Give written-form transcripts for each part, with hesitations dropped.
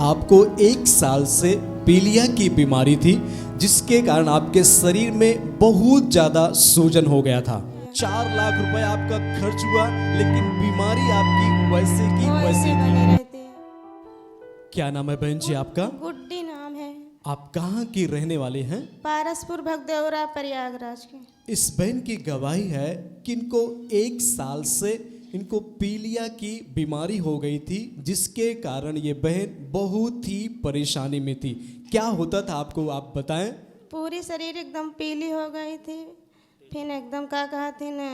आपको 1 साल से पीलिया की बीमारी थी, जिसके कारण आपके शरीर में बहुत ज्यादा सूजन हो गया था। 4 लाख रुपए आपका खर्च हुआ, लेकिन बीमारी आपकी वैसे की वैसे बनी थी। रहती है। क्या नाम है बहन जी आपका? गुड्डी नाम है। आप कहाँ की रहने वाले हैं? पारसपुर भगदेवरा प्रयागराज के। इस बहन की गवाही है कि इनको 1 साल से इनको पीलिया की बीमारी हो गई थी, जिसके कारण ये बहन बहुत ही परेशानी में थी। क्या होता था आपको, आप बताएं। पूरी शरीर एकदम पीली हो गई थी, फिर एकदम का कहा थे न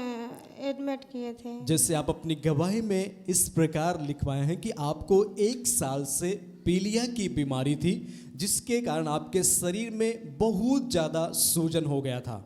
एडमिट किए थे। जैसे आप अपनी गवाही में इस प्रकार लिखवाए हैं कि आपको 1 साल से पीलिया की बीमारी थी, जिसके कारण आपके शरीर में बहुत ज़्यादा सूजन हो गया था।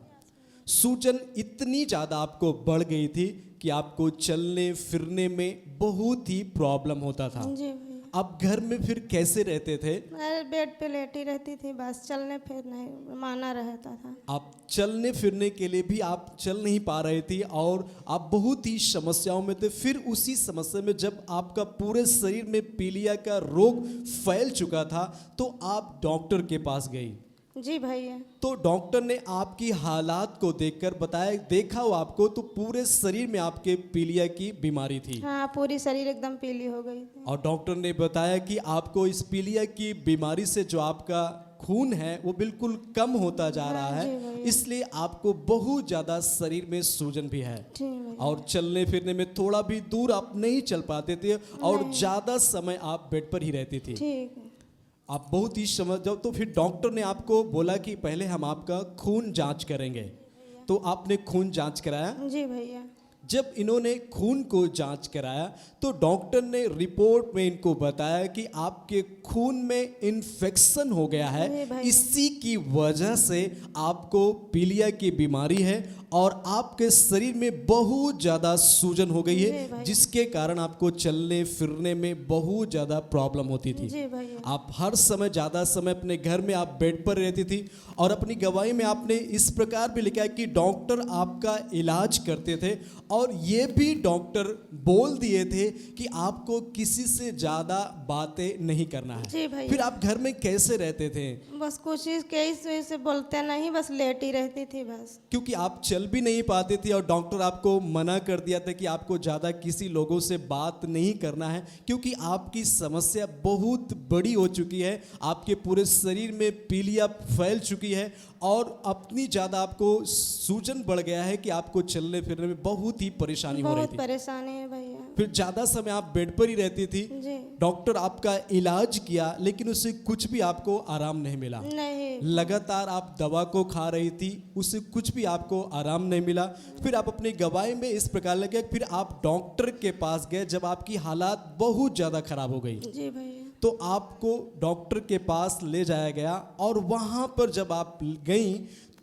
सूजन इतनी ज़्यादा आपको बढ़ गई थी कि आपको चलने फिरने में बहुत ही प्रॉब्लम होता था। जी भैया। आप घर में फिर कैसे रहते थे? अरे बेड पे लेटी रहती थी, बस चलने फिरने माना रहता था। आप चलने फिरने के लिए भी आप चल नहीं पा रहे थी और आप बहुत ही समस्याओं में थे। फिर उसी समस्या में जब आपका पूरे शरीर में पीलिया का रोग फैल चुका था, तो आप डॉक्टर के पास गई। जी भैया। तो डॉक्टर ने आपकी हालात को देखकर बताया, देखा हो आपको तो पूरे शरीर में आपके पीलिया की बीमारी थी। हाँ, पूरी शरीर एकदम पीली हो गई थी। और डॉक्टर ने बताया कि आपको इस पीलिया की बीमारी से जो आपका खून है वो बिल्कुल कम होता जा रहा जी है, भैया। इसलिए आपको बहुत ज़्यादा शरीर में सूजन भी है। जी भैया। और चलने फिरने में थोड़ा भी दूर आप नहीं चल पाते थे और ज़्यादा समय आप बेड पर ही रहती थी। ठीक है। आप बहुत ही समझ जाओ। तो फिर डॉक्टर ने आपको बोला कि पहले हम आपका खून जांच करेंगे। तो आपने खून जांच कराया। जी भैया। जब इन्होंने खून को जांच कराया तो डॉक्टर ने रिपोर्ट में इनको बताया कि आपके खून में इन्फेक्शन हो गया जी है, भाई। इसी की वजह से आपको पीलिया की बीमारी है और आपके शरीर में बहुत ज़्यादा सूजन हो गई जी है, भाई। जिसके कारण आपको चलने फिरने में बहुत ज़्यादा प्रॉब्लम होती थी। जी भैया। आप हर समय ज़्यादा समय अपने घर में आप बेड पर रहती थी। और अपनी गवाही में आपने इस प्रकार भी लिखा है कि डॉक्टर आपका इलाज करते थे और ये भी डॉक्टर बोल दिए थे कि आपको किसी से ज़्यादा बातें नहीं करना है। जी भैया। फिर आप घर में कैसे रहते थे? बस कुछ कैसे से बोलते नहीं, बस लेटी रहती थी बस। क्योंकि आप चल भी नहीं पाते थे और डॉक्टर आपको मना कर दिया था कि आपको ज़्यादा किसी लोगों से बात नहीं करना है, क्योंकि आपकी समस्या बहुत बड़ी हो चुकी है। आपके पूरे शरीर में पीलिया फैल चुकी है और अपनी ज़्यादा आपको सूजन बढ़ गया है कि आपको चलने फिरने में बहुत ही परेशानी हो रही बहुत थी। परेशानी है भैया। फिर ज़्यादा समय आप बेड पर ही रहती थी। जी। डॉक्टर आपका इलाज किया, लेकिन उससे कुछ भी आपको आराम नहीं मिला। नहीं। लगातार आप दवा को खा रही थी, उससे कुछ भी आपको आराम नहीं मिला। फिर आप अपनी गवाही में इस प्रकार लगे, फिर आप डॉक्टर के पास गए जब आपकी हालात बहुत ज़्यादा खराब हो गई। जी भैया। तो आपको डॉक्टर के पास ले जाया गया और वहाँ पर जब आप गई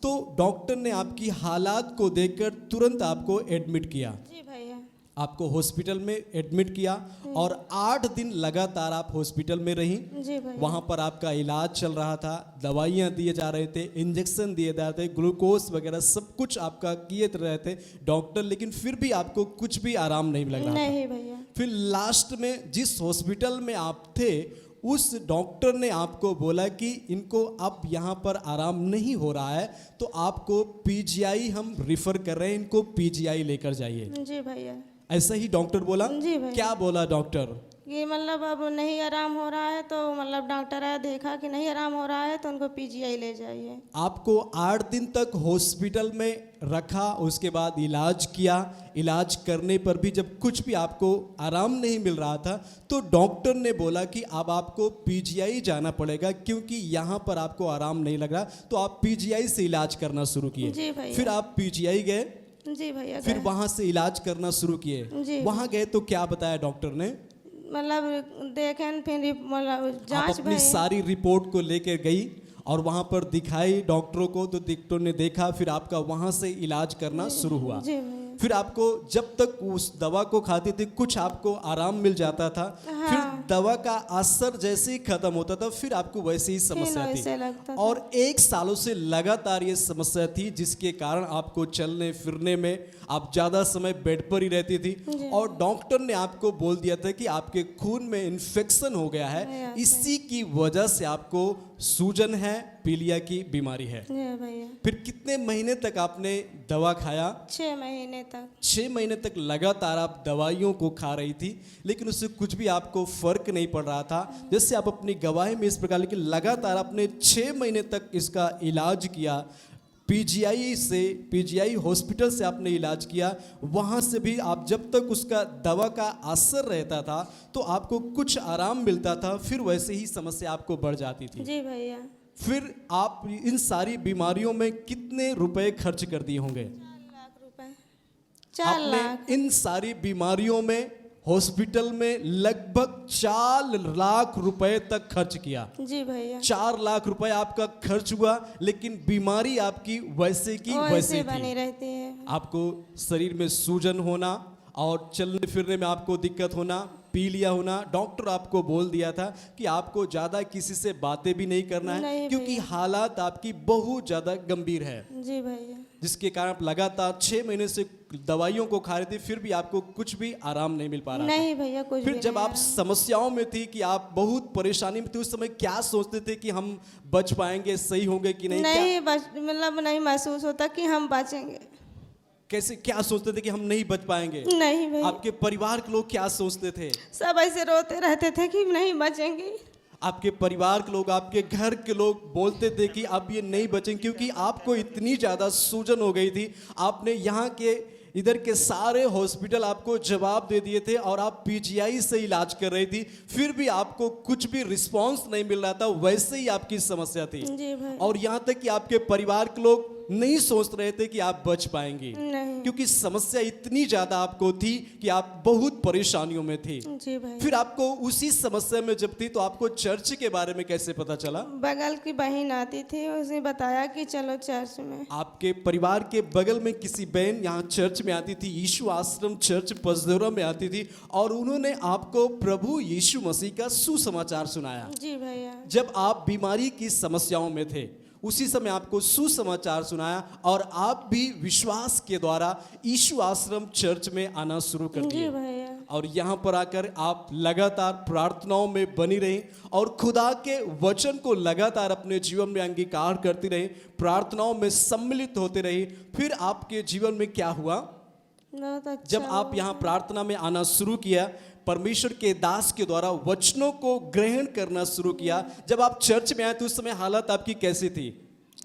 तो डॉक्टर ने आपकी हालात को देखकर तुरंत आपको एडमिट किया। जी भैया। आपको हॉस्पिटल में एडमिट किया और 8 दिन लगातार आप हॉस्पिटल में रही। जी भैया। वहाँ पर आपका इलाज चल रहा था, दवाइयाँ दिए जा रहे थे, इंजेक्शन दिए जा रहे थे, ग्लूकोज वगैरह सब कुछ आपका किए रहे थे डॉक्टर, लेकिन फिर भी आपको कुछ भी आराम नहीं लग रहा था। नहीं भैया। फिर लास्ट में जिस हॉस्पिटल में आप थे उस डॉक्टर ने आपको बोला कि इनको अब यहाँ पर आराम नहीं हो रहा है, तो आपको पीजीआई हम रिफ़र कर रहे हैं, इनको पीजीआई लेकर जाइए। जी भैया। ऐसा ही डॉक्टर बोला? जी भैया। क्या बोला डॉक्टर? ये मतलब अब नहीं आराम हो रहा है, तो मतलब डॉक्टर आया, देखा कि नहीं आराम हो रहा है, तो उनको पीजीआई ले जाइए। आपको 8 दिन तक हॉस्पिटल में रखा, उसके बाद इलाज किया। इलाज करने पर भी जब कुछ भी आपको आराम नहीं मिल रहा था, तो डॉक्टर ने बोला कि अब आपको पीजीआई जाना पड़ेगा, क्योंकि यहाँ पर आपको आराम नहीं लग रहा। तो आप पीजीआई से इलाज करना शुरू किए। जी भैया। फिर आप पीजीआई गए। जी भैया। फिर वहाँ से इलाज करना शुरू जी। किए। वहाँ गए तो क्या बताया डॉक्टर ने? मतलब देखें, फिर मतलब आप जांच अपनी सारी रिपोर्ट को लेकर गई और वहाँ पर दिखाई डॉक्टरों को, तो डॉक्टर ने देखा, फिर आपका वहाँ से इलाज करना शुरू हुआ। जी भैया। फिर आपको जब तक उस दवा को खाते थे कुछ आपको आराम मिल जाता था, फिर दवा का असर जैसे ही खत्म होता था फिर आपको वैसे ही समस्या वैसे थी। लगता था। और 1 सालों से लगातार ये समस्या थी, जिसके कारण आपको चलने फिरने में आप ज़्यादा समय बेड पर ही रहती थी। और डॉक्टर ने आपको बोल दिया था कि आपके खून में इन्फेक्शन हो गया है, इसी की वजह से आपको सूजन है, पीलिया की बीमारी है। जी भैया। फिर कितने महीने तक आपने दवा खाया? 6 महीने तक। 6 महीने तक लगातार आप दवाइयों को खा रही थी, लेकिन उससे कुछ भी आपको फर्क नहीं पड़ रहा था। जैसे आप अपनी गवाही में इस प्रकार लिखी, लगातार आपने 6 महीने तक इसका इलाज किया, पीजीआई हॉस्पिटल से आपने इलाज किया। वहाँ से भी आप जब तक उसका दवा का असर रहता था तो आपको कुछ आराम मिलता था, फिर वैसे ही समस्या आपको बढ़ जाती थी। जी भैया। फिर आप इन सारी बीमारियों में कितने रुपए खर्च कर दिए होंगे? 4 लाख रुपए। 4 लाख। आपने इन सारी बीमारियों में हॉस्पिटल में लगभग 4 लाख रुपए तक खर्च किया। जी भैया। 4 लाख रुपए आपका खर्च हुआ, लेकिन बीमारी आपकी वैसे की वैसे बनी थी। रहती है। आपको शरीर में सूजन होना और चलने फिरने में आपको दिक्कत होना, पीलिया होना। डॉक्टर आपको बोल दिया था कि आपको ज़्यादा किसी से बातें भी नहीं करना है, नहीं क्योंकि भैया। हालात आपकी बहुत ज़्यादा गंभीर है, जी भैया। जिसके कारण आप लगातार 6 महीने से दवाइयों को खा रहे थे, फिर भी आपको कुछ भी आराम नहीं मिल पा रहा था। नहीं भैया, कुछ फिर भी जब नहीं आप समस्याओं में थी कि आप बहुत परेशानी में थे, उस समय क्या सोचते थे कि हम बच पाएंगे, सही होंगे कि नहीं? नहीं मतलब नहीं महसूस होता कि हम बचेंगे। कैसे क्या सोचते थे कि हम नहीं बच पाएंगे? नहीं भैया। आपके परिवार के लोग क्या सोचते थे? सब ऐसे रोते रहते थे कि नहीं बचेंगे। आपके परिवार के लोग, आपके घर के लोग बोलते थे कि अब ये नहीं बचेंगे, क्योंकि आपको इतनी ज़्यादा सूजन हो गई थी। आपने यहाँ के इधर के सारे हॉस्पिटल आपको जवाब दे दिए थे और आप पीजीआई से इलाज कर रही थी, फिर भी आपको कुछ भी रिस्पांस नहीं मिल रहा था, वैसे ही आपकी समस्या थी। जी भाई। और यहाँ तक कि आपके परिवार के लोग नहीं सोच रहे थे कि आप बच पाएंगी, नहीं। क्योंकि समस्या इतनी ज़्यादा आपको थी कि आप बहुत परेशानियों में थी। जी भाई। फिर आपको उसी समस्या में जब थी तो आपको चर्च के बारे में कैसे पता चला? बगल की बहन आती थी, उसने बताया कि चलो चर्च में। आपके परिवार के बगल में किसी बहन यहाँ चर्च में आती थी, यीशु आश्रम चर्च पसदौरा में आती थी, और उन्होंने आपको प्रभु यीशु मसीह का सुसमाचार सुनाया। जी भैया। जब आप बीमारी की समस्याओं में थे, उसी समय आपको सुसमाचार सुनाया और आप भी विश्वास के द्वारा यीशु आश्रम चर्च में आना शुरू कर जी दिए। भैया। और यहाँ पर आकर आप लगातार प्रार्थनाओं में बनी रही और खुदा के वचन को लगातार अपने जीवन में अंगीकार करती रही, प्रार्थनाओं में सम्मिलित होते रही। फिर आपके जीवन में क्या हुआ? बहुत अच्छा। जब आप यहाँ प्रार्थना में आना शुरू किया, परमेश्वर के दास के द्वारा वचनों को ग्रहण करना शुरू किया, जब आप चर्च में आए तो उस समय हालत आपकी कैसी थी?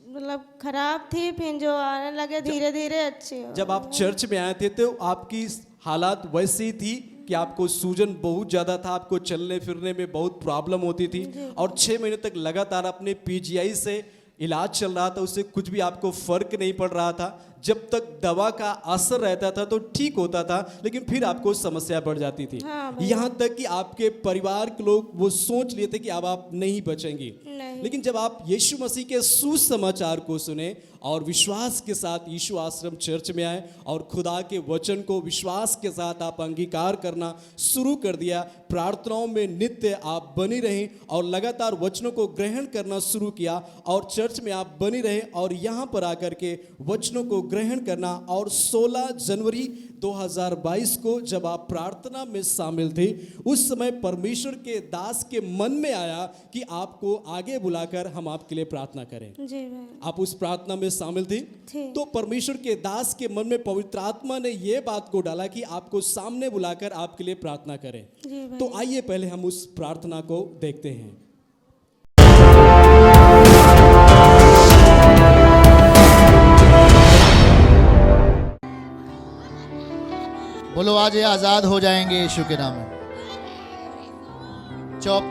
मतलब खराब थी, फिर जो आने लगे धीरे धीरे अच्छी हो। जब आप चर्च में आए थे तो आपकी हालात वैसी ही थी कि आपको सूजन बहुत ज़्यादा था, आपको चलने फिरने में बहुत प्रॉब्लम होती थी, और 6 महीने तक लगातार अपने पीजीआई से इलाज चल रहा था, उससे कुछ भी आपको फर्क नहीं पड़ रहा था। जब तक दवा का असर रहता था तो ठीक होता था, लेकिन फिर आपको समस्या बढ़ जाती थी। हाँ, यहाँ तक कि आपके परिवार के लोग वो सोच लिए थे कि अब आप नहीं बचेंगी। नहीं। लेकिन जब आप यीशु मसीह के सुसमाचार को सुने और विश्वास के साथ यीशु आश्रम चर्च में आए और खुदा के वचन को विश्वास के साथ आप अंगीकार करना शुरू कर दिया, प्रार्थनाओं में नित्य आप बनी रहीं और लगातार वचनों को ग्रहण करना शुरू किया, और चर्च में आप बनी रहे और यहाँ पर आकर के वचनों को ग्रहण करना। और 16 जनवरी 2022 को जब आप प्रार्थना में शामिल थे, उस समय परमेश्वर के दास के मन में आया कि आपको आगे बुलाकर हम आपके लिए प्रार्थना करें। जी भाई। आप उस प्रार्थना में शामिल थी। तो परमेश्वर के दास के मन में पवित्र आत्मा ने यह बात को डाला कि आपको सामने बुलाकर आपके लिए प्रार्थना करें। जी भाई। तो आइए पहले हम उस प्रार्थना को देखते हैं। बोलो आज ये आजाद हो जाएंगे यीशु के नाम में। चुप।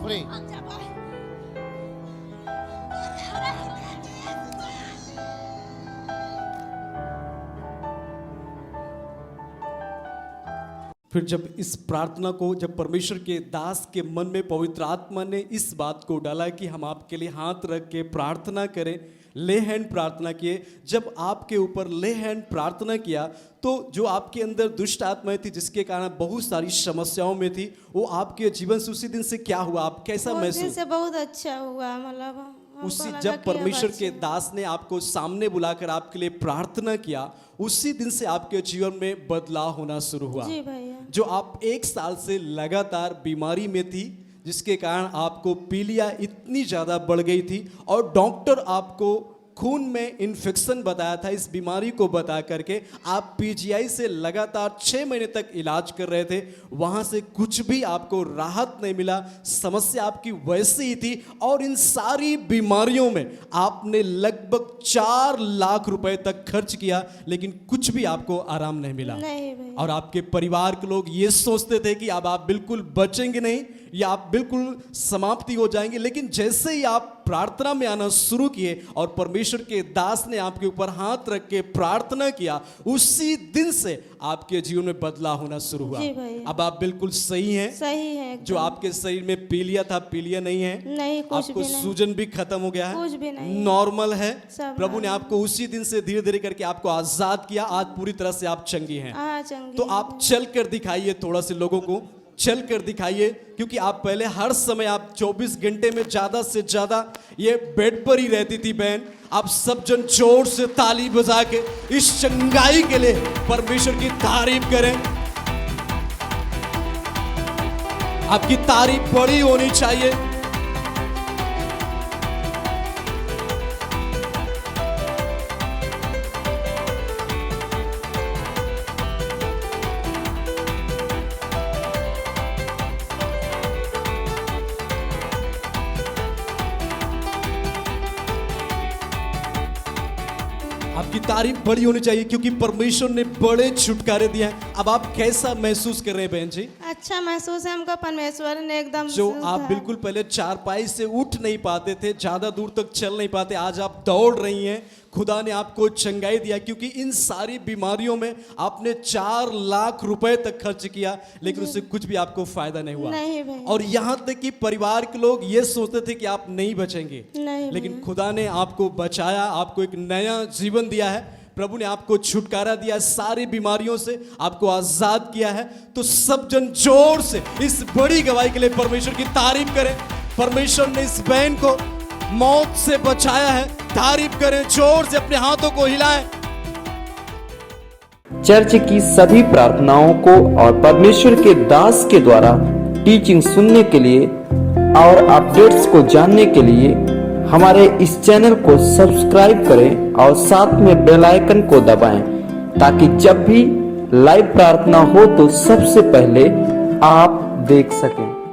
फ्री। फिर जब इस प्रार्थना को जब परमेश्वर के दास के मन में पवित्र आत्मा ने इस बात को डाला कि हम आपके लिए हाथ रख के प्रार्थना करें, ले हैंड प्रार्थना किए। जब आपके ऊपर ले हैंड प्रार्थना किया तो जो आपके अंदर दुष्ट आत्माएं थी जिसके कारण बहुत सारी समस्याओं में थी, वो आपके जीवन से उसी दिन से क्या हुआ, आप कैसा उस दिन महसूस? से बहुत अच्छा हुआ, मतलब हमको उसी लगा जब कि अब परमेश्वर के अच्छा। दास ने आपको सामने बुलाकर आपके लिए प्रार्थना किया, उसी दिन से आपके जीवन में बदलाव होना शुरू हुआ। जी भैया। जो आप 1 साल से लगातार बीमारी में थी, जिसके कारण आपको पीलिया इतनी ज़्यादा बढ़ गई थी और डॉक्टर आपको खून में इन्फेक्शन बताया था, इस बीमारी को बता करके आप पीजीआई से लगातार 6 महीने तक इलाज कर रहे थे, वहाँ से कुछ भी आपको राहत नहीं मिला, समस्या आपकी वैसी ही थी। और इन सारी बीमारियों में आपने लगभग 4 लाख रुपए तक खर्च किया, लेकिन कुछ भी आपको आराम नहीं मिला। नहीं भैया। और आपके परिवार के लोग ये सोचते थे कि अब आप बिल्कुल बचेंगे नहीं या आप बिल्कुल समाप्ति हो जाएंगे, लेकिन जैसे ही आप प्रार्थना में आना शुरू किए और परमेश्वर के दास ने आपके ऊपर हाथ रख के प्रार्थना किया, उसी दिन से आपके जीवन में बदलाव होना शुरू हुआ। जी भैया। अब आप बिल्कुल सही हैं। सही है एकदम। जो आपके शरीर में पीलिया था, पीलिया नहीं है। नहीं, कुछ आपको भी नहीं। सूजन भी खत्म हो गया है, कुछ भी नहीं। नॉर्मल है। सब प्रभु ने आपको उसी दिन से धीरे धीरे करके आपको आजाद किया, आज पूरी तरह से आप चंगी हैं। हाँ चंगी। तो आप चल कर दिखाइए, थोड़ा से लोगों को चल कर दिखाइए, क्योंकि आप पहले हर समय आप 24 घंटे में ज्यादा से ज्यादा ये बेड पर ही रहती थी बहन। आप सब जन जोर से ताली बजा के इस चंगाई के लिए परमेश्वर की तारीफ करें। आपकी तारीफ बड़ी होनी चाहिए। आपकी तारीफ बड़ी होनी चाहिए, क्योंकि परमेश्वर ने बड़े छुटकारे दिए हैं। अब आप कैसा महसूस कर रहे हैं बहन जी? अच्छा महसूस है हमको, परमेश्वर ने एकदम जो आप बिल्कुल पहले चारपाई से उठ नहीं पाते थे, ज्यादा दूर तक चल नहीं पाते, आज आप दौड़ रही हैं। खुदा ने आपको चंगाई दिया, क्योंकि इन सारी बीमारियों में आपने 4 लाख रुपए तक खर्च किया, लेकिन उससे कुछ भी आपको फायदा नहीं हुआ। नहीं भैया। और यहाँ तक कि परिवार के लोग ये सोचते थे कि आप नहीं बचेंगे, नहीं लेकिन खुदा ने आपको बचाया, आपको एक नया जीवन दिया है। प्रभु ने आपको छुटकारा दिया, सारी बीमारियों से आपको आजाद किया है। तो सब जन जोर से इस बड़ी गवाही के लिए परमेश्वर की तारीफ करें। परमेश्वर ने इस बहन को मौत से बचाया है, तारीफ करें, जोर से अपने हाथों को हिलाएं। चर्च की सभी प्रार्थनाओं को और परमेश्वर के दास के द्वारा टीचिंग सुनने के लिए और अपडेट्स को जानने के लिए हमारे इस चैनल को सब्सक्राइब करें और साथ में बेल आइकन को दबाएं, ताकि जब भी लाइव प्रार्थना हो तो सबसे पहले आप देख सकें।